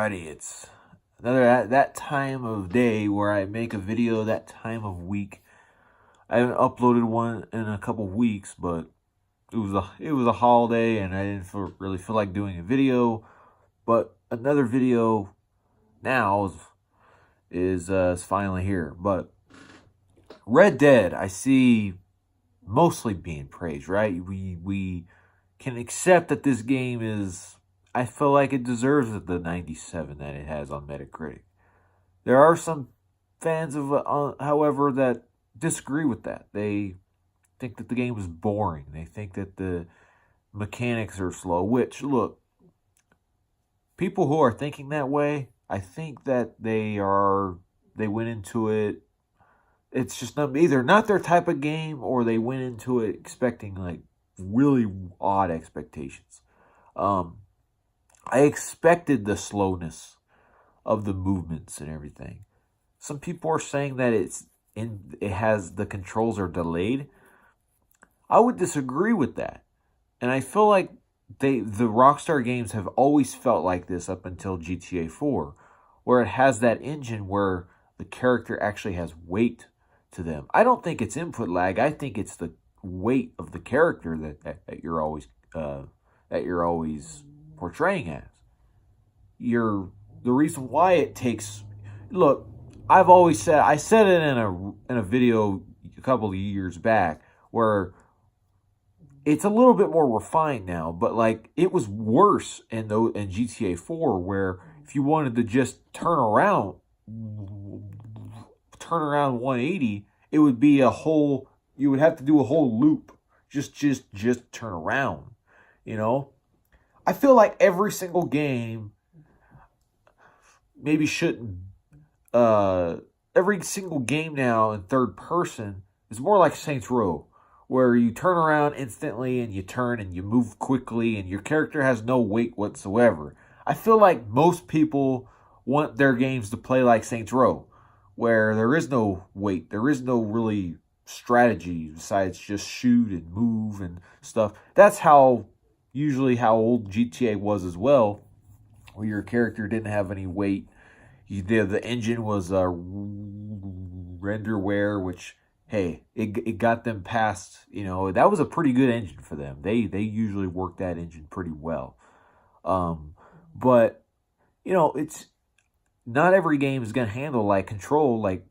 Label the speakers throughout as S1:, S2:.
S1: Alrighty, it's another that time of day where I make a video that time of week. I haven't uploaded one in a couple weeks, but it was a holiday and I didn't really feel like doing a video. But another video now is finally here. But Red Dead, I see mostly being praised, right? We can accept that this game is. I feel like it deserves the 97 that it has on Metacritic. There are some fans however, that disagree with that. They think that the game is boring. They think that the mechanics are slow. Which, look, people who are thinking that way, I think that they went into it. It's just either not their type of game, or they went into it expecting like really odd expectations. I expected the slowness of the movements and everything. Some people are saying that the controls are delayed. I would disagree with that. And I feel like the Rockstar games have always felt like this up until GTA 4, where it has that engine where the character actually has weight to them. I don't think it's input lag. I think it's the weight of the character that you're always portraying as. The reason why it takes. Look, I said it in a video a couple of years back where it's a little bit more refined now, but like it was worse in GTA 4, where if you wanted to just turn around 180, it would be you would have to do a whole loop just turn around, you know? I feel like every single game maybe shouldn't. Every single game now in third person is more like Saints Row, where you turn around instantly and you turn and you move quickly and your character has no weight whatsoever. I feel like most people want their games to play like Saints Row, where there is no weight, there is no really strategy besides just shoot and move and stuff. That's usually how old GTA was as well, where your character didn't have any weight. The engine was renderware, which, hey, it got them past, that was a pretty good engine for them. They usually work that engine pretty well. But, it's not every game is going to handle like Control, like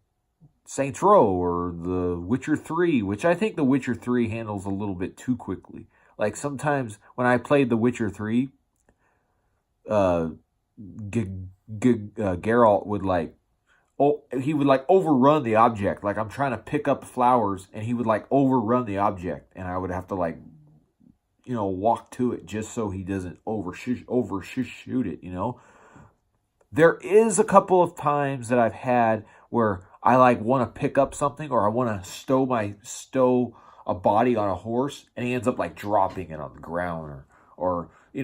S1: Saints Row or The Witcher 3, which I think The Witcher 3 handles a little bit too quickly. Like sometimes when I played The Witcher 3, Geralt would he would overrun the object. Like I'm trying to pick up flowers and he would overrun the object, and I would have to walk to it just so he doesn't overshoot it, There is a couple of times that I've had where I want to pick up something, or I want to stow a body on a horse, and he ends up dropping it on the ground, or he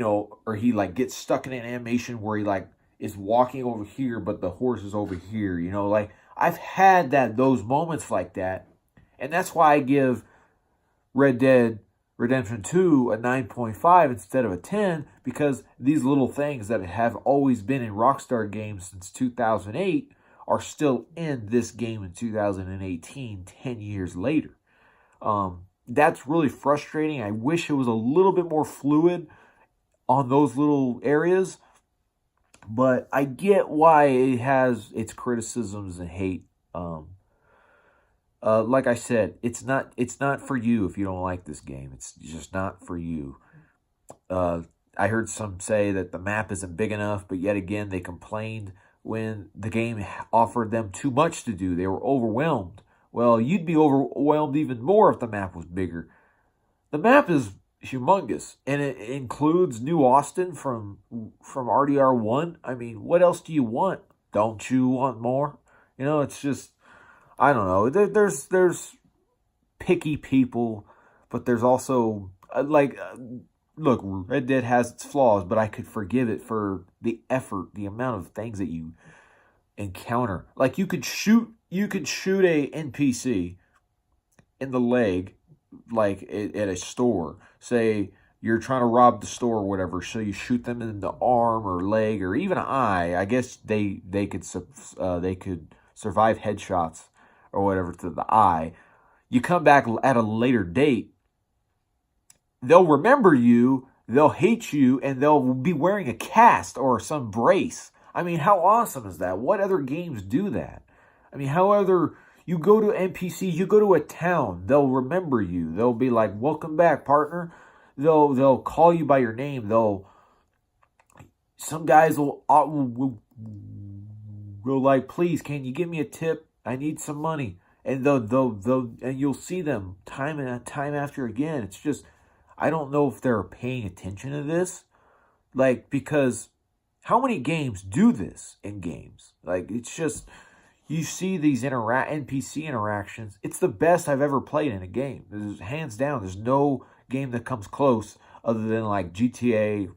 S1: gets stuck in an animation where he is walking over here, but the horse is over here, I've had those moments like that. And that's why I give Red Dead Redemption 2 a 9.5 instead of a 10, because these little things that have always been in Rockstar games since 2008 are still in this game in 2018, 10 years later. That's really frustrating. I wish it was a little bit more fluid on those little areas, but I get why it has its criticisms and hate. Like I said, it's not for you if you don't like this game. It's just not for you. I heard some say that the map isn't big enough, but yet again, they complained when the game offered them too much to do. They were overwhelmed. Well, you'd be overwhelmed even more if the map was bigger. The map is humongous, and it includes New Austin from RDR1. I mean, what else do you want? Don't you want more? It's just, I don't know. There's picky people, but there's also look, Red Dead has its flaws, but I could forgive it for the effort, the amount of things that you encounter. Like you could shoot a NPC in the leg, at a store. Say you're trying to rob the store or whatever, so you shoot them in the arm or leg or even eye. I guess they could survive headshots or whatever to the eye. You come back at a later date, they'll remember you, they'll hate you, and they'll be wearing a cast or some brace. I mean, how awesome is that? What other games do that? I mean, however, you go to NPCs, you go to a town, they'll remember you. They'll be like, welcome back, partner. They'll call you by your name. Some guys will like, please, can you give me a tip? I need some money. And and you'll see them time and time after again. It's just, I don't know if they're paying attention to this. Like, because how many games do this in games? Like, it's just, you see these NPC interactions. It's the best I've ever played in a game. Hands down, there's no game that comes close other than like GTA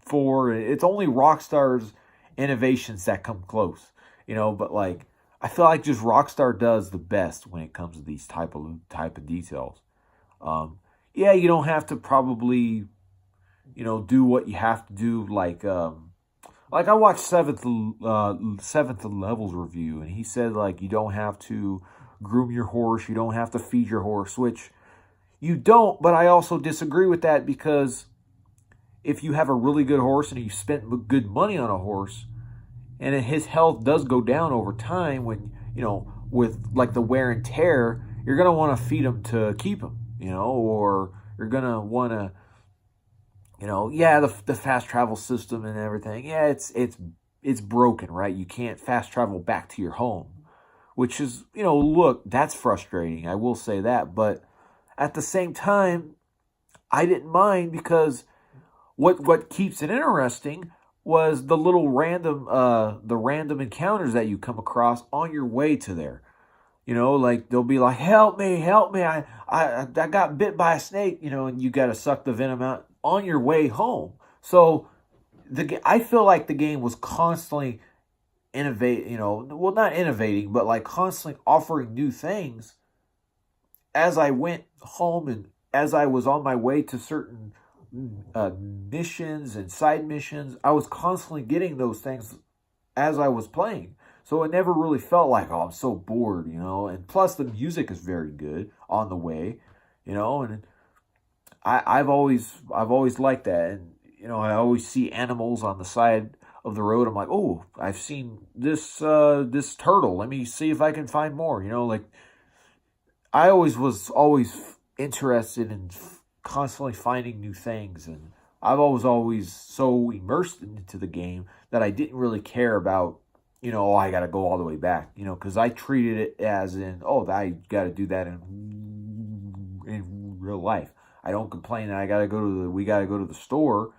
S1: 4. It's only Rockstar's innovations that come close, but like, I feel like just Rockstar does the best when it comes to these type of details. Yeah, you don't have to probably, do what you have to do. Like I watched Seventh Levels review, and he said like you don't have to groom your horse, you don't have to feed your horse, which you don't. But I also disagree with that, because if you have a really good horse and you spent good money on a horse, and his health does go down over time when, with like the wear and tear, you're going to want to feed him to keep him, or you're going to want to, yeah, the fast travel system and everything. Yeah, it's broken, right? You can't fast travel back to your home, which is, look, that's frustrating. I will say that. But at the same time, I didn't mind, because what keeps it interesting was the little random encounters that you come across on your way to there. Like they'll be like, help me, I got bit by a snake, and you got to suck the venom out on your way home. So I feel like the game was constantly not innovating, but like constantly offering new things as I went home and as I was on my way to certain missions and side missions. I was constantly getting those things as I was playing, so it never really felt like, oh, I'm so bored, and plus the music is very good on the way, and I've always liked that. And I always see animals on the side of the road. I'm like, oh, I've seen this turtle, let me see if I can find more. Like, I was always interested in constantly finding new things, and I was always so immersed into the game that I didn't really care about, oh, I got to go all the way back, because I treated it as in, oh, I got to do that in real life. I don't complain that we got to go to the store,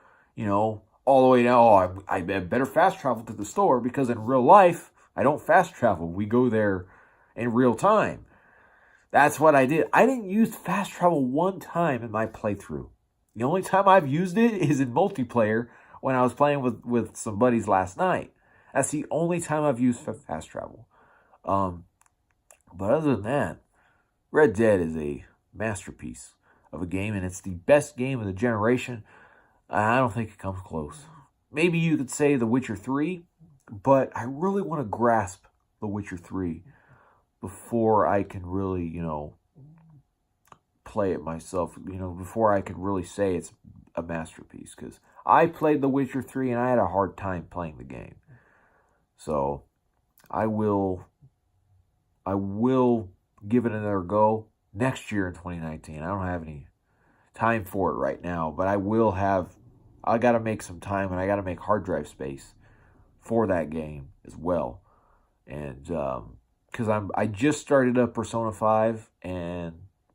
S1: all the way down. Oh, I better fast travel to the store, because in real life, I don't fast travel. We go there in real time. That's what I did. I didn't use fast travel one time in my playthrough. The only time I've used it is in multiplayer when I was playing with some buddies last night. That's the only time I've used fast travel. But other than that, Red Dead is a masterpiece of a game, and it's the best game of the generation. I don't think it comes close. Maybe you could say The Witcher 3, but I really want to grasp The Witcher 3 before I can really, play it myself, before I can really say it's a masterpiece. Because I played The Witcher 3 and I had a hard time playing the game. So I will give it another go next year in 2019. I don't have any time for it right now, but I got to make some time, and I got to make hard drive space for that game as well. And, because I just started up Persona 5, and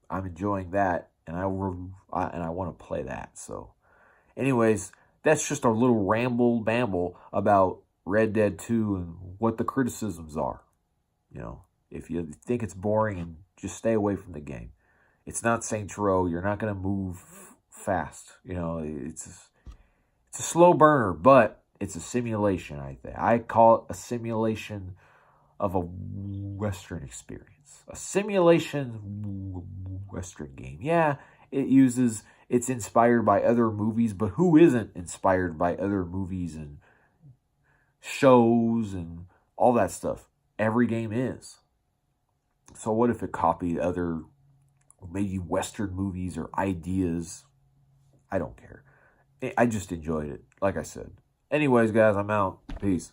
S1: I'm enjoying that, and I want to play that. So, anyways, that's just a little bamble about Red Dead 2 and what the criticisms are. If you think it's boring, and just stay away from the game. It's not Saints Row. You're not going to move fast. It's a slow burner, but it's a simulation. I call it a simulation of a Western experience. A simulation Western game. Yeah, it's inspired by other movies, but who isn't inspired by other movies and shows and all that stuff? Every game is. So what if it copied other, maybe Western movies or ideas? I don't care. I just enjoyed it, like I said. Anyways, guys, I'm out. Peace.